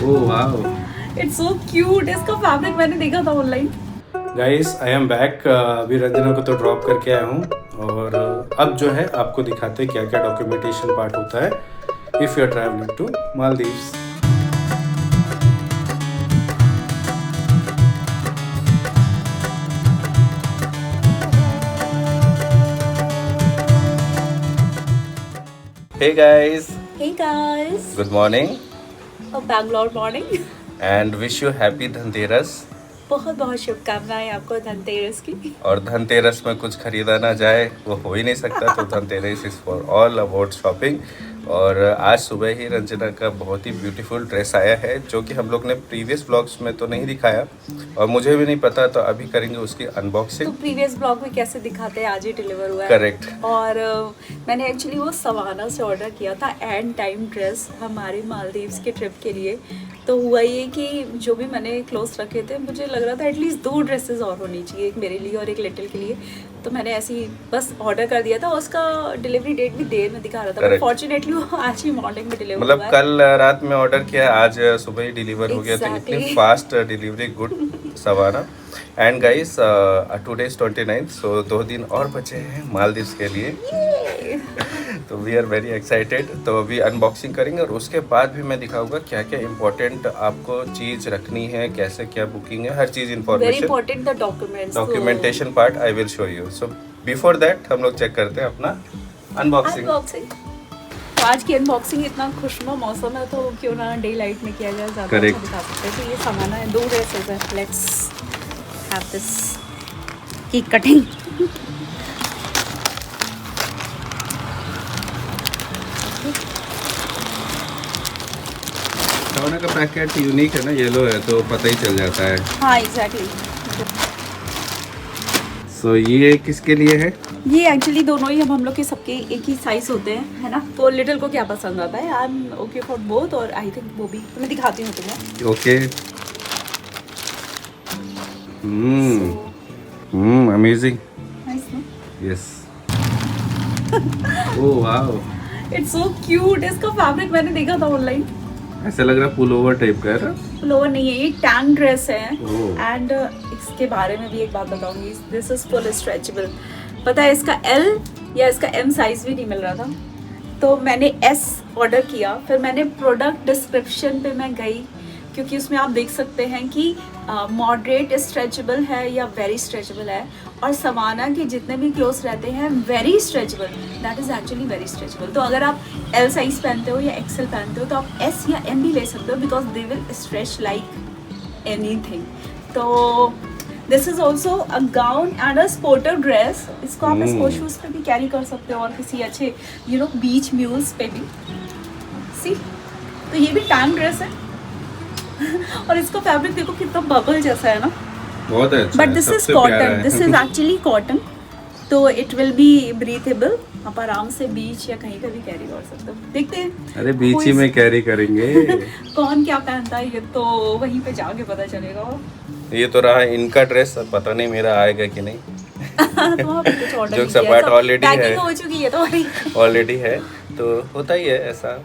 Oh wow it's so cute. इसका fabric मैंने देखा था online. Guys, I am back. अभी रंजना को तो ड्रॉप करके आया हूँ और अब जो है आपको दिखाते हैं क्या क्या डॉक्यूमेंटेशन पार्ट होता है if you are travelling to Maldives. Hey guys, hey guys, good morning Bangalore morning. and wish you happy Dhanteras. बहुत बहुत शुभकामनाएं आपको धनतेरस की। और धनतेरस में कुछ खरीदा ना जाए वो हो ही नहीं सकता, तो Dhanteras is for all about shopping. और आज सुबह ही रंजना का बहुत ही ब्यूटीफुल ड्रेस आया है जो कि हम लोग ने प्रीवियस ब्लॉग्स में तो नहीं दिखाया और मुझे भी नहीं पता, तो अभी करेंगे उसकी तो अनबॉक्सिंग। प्रीवियस ब्लॉग में कैसे दिखाते हैं, आज ही डिलीवर हुआ है। करेक्ट। और मैंने एक्चुअली वो सवाना से ऑर्डर किया था एंड टाइम ड्रेस हमारे मालदीव्स के ट्रिप के लिए। तो हुआ ये कि जो भी मैंने क्लोथ्स रखे थे मुझे लग रहा था एटलीस्ट 2 ड्रेसेस और होनी चाहिए, एक मेरे लिए और एक लिटिल के लिए। तो मैंने ऐसे ही बस ऑर्डर कर दिया था। उसका डिलीवरी डेट भी देर में दिखा रहा था, बट फॉर्चुनेटली वो आज ही मॉर्निंग में डिलीवर मतलब हुआ है। कल रात में ऑर्डर किया, आज सुबह ही डिलीवर हो गया। तो इतनी फास्ट डिलीवरी, गुड सवाना। And guys, today is 29, so 2 दिन और बचे हैं मालदीव्स के लिए। तो वी आर वेरी एक्साइटेड। तो अभी अनबॉक्सिंग करेंगे और उसके बाद भी मैं दिखाऊंगा क्या क्या इंपॉर्टेंट आपको चीज़ रखनी है, कैसे क्या बुकिंग है, हर चीज़ very information, important the documents, documentation part I will show you. So before that हम लोग चेक करते हैं अपना अनबॉक्सिंग। तो आज की अनबॉक्सिंग इतना खुशनुमा मौसम है तो क्यों ना डे लाइट में किया जाए, ज़्यादा अच्छा दिखा सकते हैं। तो ये सामान है, 2 ड्रेसेस है। Let's have this cake cutting. सोना का पैकेट यूनिक है ना, येलो है तो पता ही चल जाता है। हाँ एग्जैक्टली। सो ये किसके लिए है? ये एक्चुअली दोनों ही हम लोग के सबके एक ही साइज होते हैं, है ना। तो लिटिल को क्या पसंद आता है, I am okay for both. और आई थिंक वो भी मैं दिखाती हूँ तुम्हें। ओके। अमेजिंग। नाइस ना। Yes. Oh wow, it's so cute. इसका फैब्रिक मैंने देखा था ऑनलाइन। ऐसा लग रहा पुल ओवर टाइप का है ना? लोअर नहीं है, ये टैंक ड्रेस है। ओह। एंड इसके बारे में भी एक बात बताऊंगी, दिस इज फुल स्ट्रेचेबल। पता है इसका L या इसका M साइज भी नहीं मिल रहा था, तो मैंने S ऑर्डर किया। फिर मैंने प्रोडक्ट डिस्क्रिप्शन पे मैं गई, क्योंकि उसमें आप देख सकते हैं कि मॉडरेट स्ट्रेचेबल है या वेरी स्ट्रेचेबल है। और सवाना के जितने भी क्लोथ्स रहते हैं very stretchable, that is actually very stretchable. तो अगर आप L साइज पहनते हो या XL पहनते हो तो आप S या M भी ले सकते हो, because they will stretch like anything. तो this is also a gown and a sporty dress. इसको आप स्पोर्ट शूज़ पे भी कैरी कर सकते हो और किसी अच्छे बीच म्यूल्स पे भी। सी, तो ये भी टैंक ड्रेस है। और इसका फैब्रिक देखो कितना बबल जैसा है ना, बहुत अच्छा। But this is cotton, this is actually cotton. तो इट विल बी ब्रीथेबल। आप आराम से बीच या कहीं पे भी कैरी कर सकते हो। देखते हैं, अरे बीच ही में कैरी करेंगे। कौन क्या पहनता है ये तो वहीं पे जाके पता चलेगा। ये तो रहा इनका ड्रेस, अब पता नहीं मेरा आएगा कि नहीं। तो वहाँ पे कुछ ऑर्डर जोक्स अपार्ट, ऑलरेडी है, पैकिंग हो चुकी है तो ऑलरेडी है, तो होता ही है ऐसा।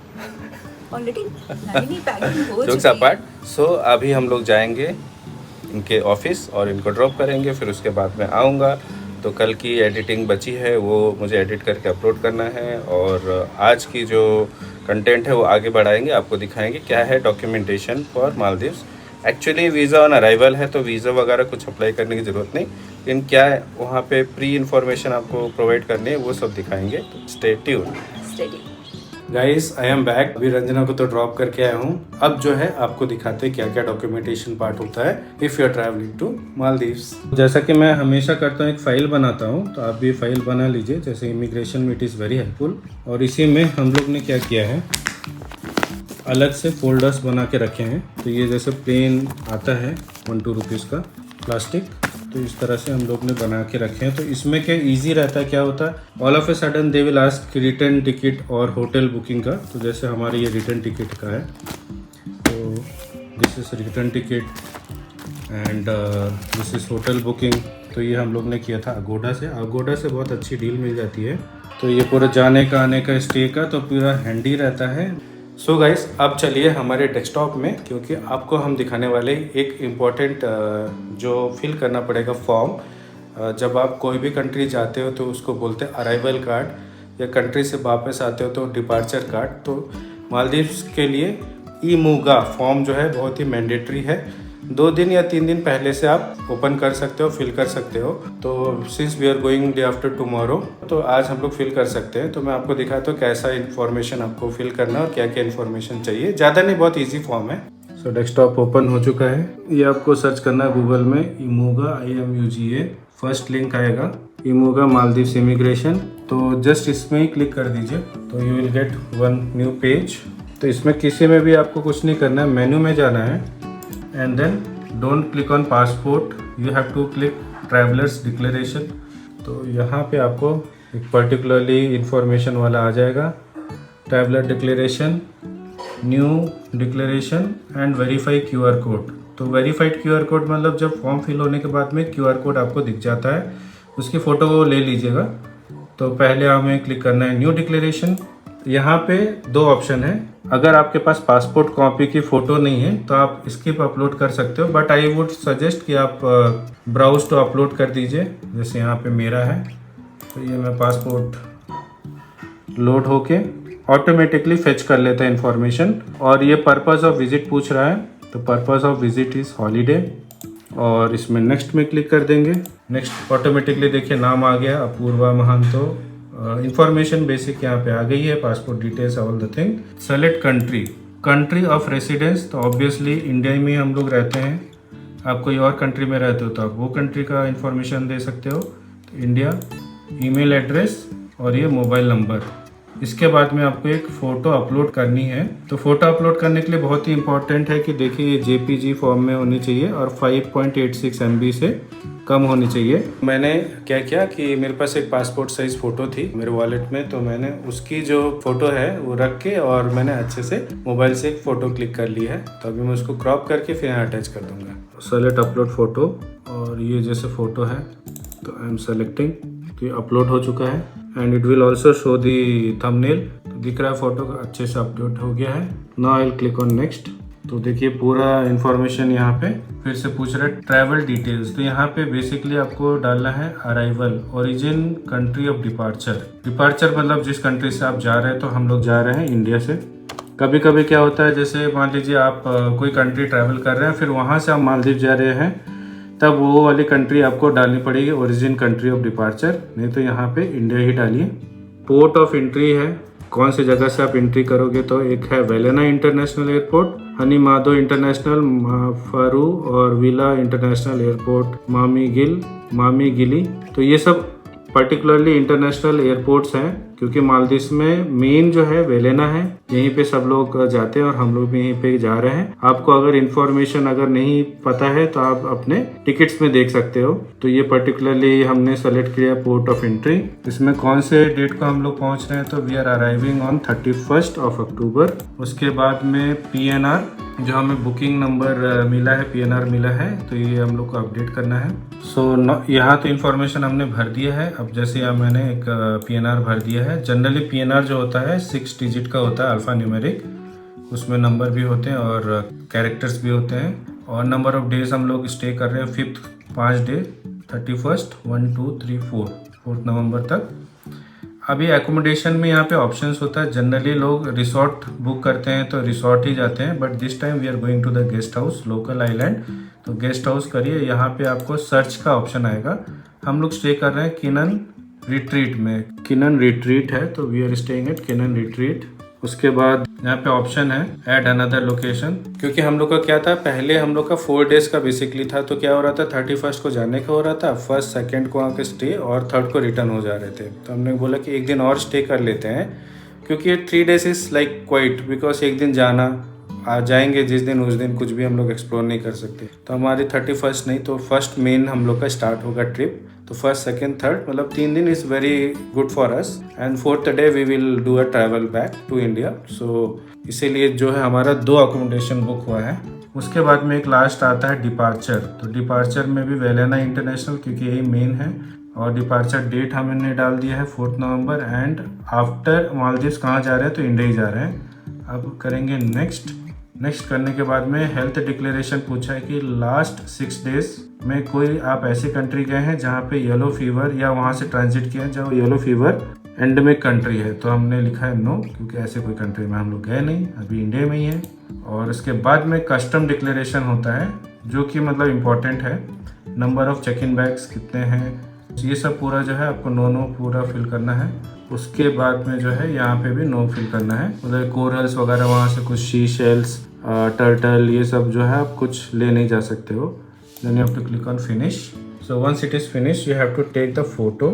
ऑलरेडी नहीं पैकिंग हो जोक्स चुकी है। अपार्ट। सो अभी हम लोग जाएंगे इनके ऑफिस और इनको ड्रॉप करेंगे, फिर उसके बाद मैं आऊँगा। तो कल की एडिटिंग बची है वो मुझे एडिट करके अपलोड करना है, और आज की जो कंटेंट है वो आगे बढ़ाएंगे, आपको दिखाएंगे क्या है documentation for Maldives. Actually visa on arrival है तो वीज़ा वगैरह कुछ अप्लाई करने की ज़रूरत नहीं, लेकिन क्या है वहाँ पे प्री इन्फॉर्मेशन आपको प्रोवाइड करनी है वो सब दिखाएंगे। तो stay tuned. Guys, I am back. अभी रंजना को तो ड्रॉप करके आया हूँ। अब जो है आपको दिखाते हैं क्या क्या डॉक्यूमेंटेशन पार्ट होता है if you are travelling to Maldives. जैसा कि मैं हमेशा करता हूँ, एक फाइल बनाता हूँ, तो आप भी फाइल बना लीजिए। जैसे इमिग्रेशन में इट इज़ वेरी हेल्पफुल। और इसी में हम लोग ने क्या किया है, अलग से फोल्डर्स बना के रखे हैं। तो ये जैसे प्लेन आता है 1-2 रुपीज़ का प्लास्टिक, तो इस तरह से हम लोग ने बना के रखे हैं। तो इसमें क्या इजी रहता है, क्या होता है, all of a sudden they will ask return ticket और होटल बुकिंग का। तो जैसे हमारे ये रिटर्न टिकट का है, तो this is return ticket and this is hotel booking. तो ये हम लोग ने किया था अगोडा से। अगोडा से बहुत अच्छी डील मिल जाती है। तो ये पूरा जाने का, आने का, स्टे का तो पूरा हैंडी रहता है। सो गाइस, अब चलिए हमारे डेस्कटॉप में, क्योंकि आपको हम दिखाने वाले एक इम्पॉर्टेंट जो फिल करना पड़ेगा फॉर्म। जब आप कोई भी कंट्री जाते हो तो उसको बोलते हैं अराइवल कार्ड, या कंट्री से वापस आते हो तो डिपार्चर कार्ड। तो मालदीव्स के लिए ईमूगा फॉर्म जो है बहुत ही मैंडेटरी है। 2 दिन या 3 दिन पहले से आप ओपन कर सकते हो, फिल कर सकते हो। तो since we are going day after tomorrow, तो आज हम लोग फिल कर सकते हैं। तो मैं आपको दिखाता हूँ कैसा इन्फॉर्मेशन आपको फिल करना है और क्या क्या इन्फॉर्मेशन चाहिए। ज़्यादा नहीं, बहुत ईजी फॉर्म है। सो डेस्कटॉप ओपन हो चुका है। ये आपको सर्च करना है गूगल में, ईमूगा IMUGA। फर्स्ट लिंक आएगा ईमूगा मालदीव्स इमिग्रेशन। तो जस्ट इसमें ही क्लिक कर दीजिए, तो you will get one new page. तो इसमें किसी में भी आपको कुछ नहीं करना है, मेन्यू में जाना है and then don't click on passport, you have to click travelers declaration। तो यहाँ पे आपको एक पर्टिकुलरली इंफॉर्मेशन वाला आ जाएगा, traveller declaration, new declaration and verify QR code. तो वेरीफाइड QR कोड मतलब जब फॉर्म फिल होने के बाद में QR कोड आपको दिख जाता है, उसकी फ़ोटो ले लीजिएगा। तो पहले हमें क्लिक करना है न्यू डिक्लेरेशन। यहाँ पे 2 ऑप्शन है। अगर आपके पास पासपोर्ट कॉपी की फ़ोटो नहीं है तो आप स्किप अपलोड कर सकते हो, बट आई वुड सजेस्ट कि आप ब्राउज टू अपलोड कर दीजिए। जैसे यहाँ पे मेरा है, तो ये मैं पासपोर्ट लोड होके ऑटोमेटिकली फेच कर लेता है इन्फॉर्मेशन। और ये पर्पज़ ऑफ विज़िट पूछ रहा है, तो purpose of visit is holiday. और इसमें नेक्स्ट में क्लिक कर देंगे। नेक्स्ट ऑटोमेटिकली देखिए नाम आ गया, अपूर्वा महंतो। इंफॉर्मेशन बेसिक यहाँ पे आ गई है, passport details, all the thing. Select country of residence, तो ऑब्वियसली इंडिया में हम लोग रहते हैं। आप कोई और कंट्री में रहते हो तो आप वो कंट्री का इंफॉर्मेशन दे सकते हो। तो इंडिया, ईमेल एड्रेस और ये मोबाइल नंबर। इसके बाद में आपको एक फ़ोटो अपलोड करनी है। तो फ़ोटो अपलोड करने के लिए बहुत ही इंपॉर्टेंट है कि देखिए ये JPG फॉर्म में होनी चाहिए और 5.86 MB से कम होनी चाहिए। मैंने क्या किया कि मेरे पास एक पासपोर्ट साइज़ फ़ोटो थी मेरे वॉलेट में, तो मैंने उसकी जो फ़ोटो है वो रख के और मैंने अच्छे से मोबाइल से एक फ़ोटो क्लिक कर ली है। तो अभी मैं उसको क्रॉप करके फिर यहाँ अटैच कर दूँगा। सेलेक्ट अपलोड फ़ोटो, और ये जैसे फ़ोटो है तो आई एम सेलेक्टिंग। तो ये अपलोड हो चुका है and it will also show the thumbnail. तो दिख रहा है फ़ोटो अच्छे से अपलोड हो गया है। Now I will click on next. तो देखिए पूरा इन्फॉर्मेशन यहाँ पे फिर से पूछ रहा है ट्रैवल डिटेल्स। तो यहाँ पे बेसिकली आपको डालना है arrival, origin, country of departure. Departure मतलब जिस कंट्री से आप जा रहे हैं। तो हम लोग जा रहे हैं इंडिया से। कभी कभी क्या होता है, जैसे मान लीजिए आप कोई कंट्री ट्रैवल कर रहे हैं, फिर वहाँ से आप मालदीव जा रहे हैं, तब वो वाली कंट्री आपको डालनी पड़ेगी, ओरिजिन, कंट्री ऑफ डिपार्चर। नहीं तो यहाँ पे इंडिया ही डालिए। पोर्ट ऑफ एंट्री है, कौन सी जगह से आप एंट्री करोगे। तो एक है Velana international airport, Hanimaadhoo international, फारू और विला इंटरनेशनल एयरपोर्ट, मामी गिली। तो ये सब पर्टिकुलरली इंटरनेशनल एयरपोर्ट्स हैं, क्योंकि मालदीव्स में मेन जो है वेलेना है, यहीं पे सब लोग जाते हैं और हम लोग भी यहीं पे जा रहे हैं। आपको अगर इन्फॉर्मेशन अगर नहीं पता है तो आप अपने टिकट्स में देख सकते हो। तो ये पर्टिकुलरली हमने सेलेक्ट किया पोर्ट ऑफ एंट्री। इसमें कौन से डेट को हम लोग पहुंच रहे हैं, तो वी आर अराइविंग ऑन 31 अक्टूबर। उसके बाद में PNR, जो हमें बुकिंग नंबर मिला है, PNR मिला है, तो ये हम लोग को अपडेट करना है। यहाँ तो इन्फॉर्मेशन हमने भर दिया है। अब जैसे यहाँ मैंने एक PNR भर दिया है। जनरली PNR जो होता है 6 डिजिट का होता है, अल्फ़ा न्यूमेरिक। उसमें नंबर भी होते हैं और कैरेक्टर्स भी होते हैं। और नंबर ऑफ डेज हम लोग स्टे कर रहे हैं 5th 5 डे, 31, 1, 2, 3, 4 नवंबर तक। अभी एकोमोडेशन में यहाँ पे ऑप्शंस होता है। जनरली लोग रिसोर्ट बुक करते हैं तो रिसोर्ट ही जाते हैं, but this time we are going to the guest house, local island. तो गेस्ट हाउस करिए, यहाँ पे आपको सर्च का ऑप्शन आएगा। हम लोग स्टे कर रहे हैं किनन रिट्रीट में। किनन रिट्रीट है, तो we are staying at Kinan retreat. उसके बाद यहाँ पे ऑप्शन है ऐड अनदर लोकेशन, क्योंकि हम लोग का क्या था, पहले हम लोग का 4 डेज का बेसिकली था। तो क्या हो रहा था, 31 को जाने का हो रहा था, 1st 2nd को वहाँ के स्टे और 3rd को रिटर्न हो जा रहे थे। तो हमने बोला कि एक दिन और स्टे कर लेते हैं, क्योंकि 3 days is like quite, because एक दिन जाना आ जाएंगे जिस दिन, उस दिन कुछ भी हम लोग एक्सप्लोर नहीं कर सकते। तो हमारी 31 नहीं तो 1st मेन हम लोग का स्टार्ट होगा ट्रिप। तो 1st 2nd 3rd मतलब 3 दिन is very good for us and 4th day we will do a travel back to India. So इसीलिए जो है हमारा 2 अकोमोडेशन बुक हुआ है। उसके बाद में एक लास्ट आता है डिपार्चर। तो डिपार्चर में भी वेलेना इंटरनेशनल, क्योंकि यही मेन है। और डिपार्चर डेट हमने डाल दिया है 4 नवंबर एंड आफ्टर मालदीव्स कहाँ जा रहे हैं, तो इंडिया ही जा रहे हैं। अब करेंगे नेक्स्ट करने के बाद में हेल्थ डिक्लेरेशन पूछा है कि लास्ट 6 डेज में कोई आप ऐसे कंट्री गए हैं जहाँ पे येलो फीवर या वहाँ से ट्रांजिट किया है जहाँ येलो फीवर एंडेमिक कंट्री है। तो हमने लिखा है नो, क्योंकि ऐसे कोई कंट्री में हम लोग गए नहीं, अभी इंडिया में ही है। और इसके बाद में कस्टम डिक्लेरेशन होता है जो कि मतलब इम्पोर्टेंट है। Number of check in bags कितने हैं, ये सब पूरा जो है आपको नो पूरा फिल करना है। उसके बाद में जो है यहाँ पे भी नो फिल करना है, मतलब कोरल्स वगैरह वहाँ से कुछ शी शेल्स टर्टल ये सब जो है आप कुछ ले नहीं जा सकते हो। Then you have to click on finish. So once it is finish you have to take the photo.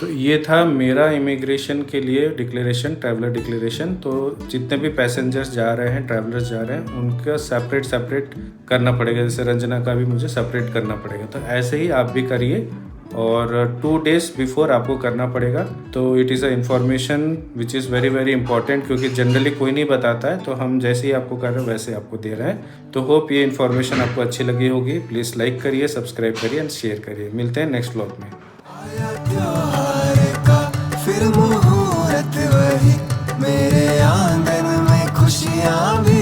तो ये था मेरा इमिग्रेशन के लिए डिक्लेरेशन, ट्रैवलर डिक्लेरेशन। तो जितने भी पैसेंजर्स जा रहे हैं, ट्रैवलर्स जा रहे हैं, उनका सेपरेट करना पड़ेगा। जैसे रंजना का भी मुझे सेपरेट करना पड़ेगा, तो ऐसे ही आप भी करिए। और 2 डेज बिफोर आपको करना पड़ेगा। तो it is a information which is very very important, क्योंकि जनरली कोई नहीं बताता है। तो हम जैसे ही आपको कर रहे हैं वैसे आपको दे रहे हैं। तो होप ये इन्फॉर्मेशन आपको अच्छी लगी होगी। प्लीज़ लाइक करिए, सब्सक्राइब करिए एंड शेयर करिए। मिलते हैं नेक्स्ट व्लॉग में। फिर मुहूर्त वही, मेरे आंगन में खुशियाँ भी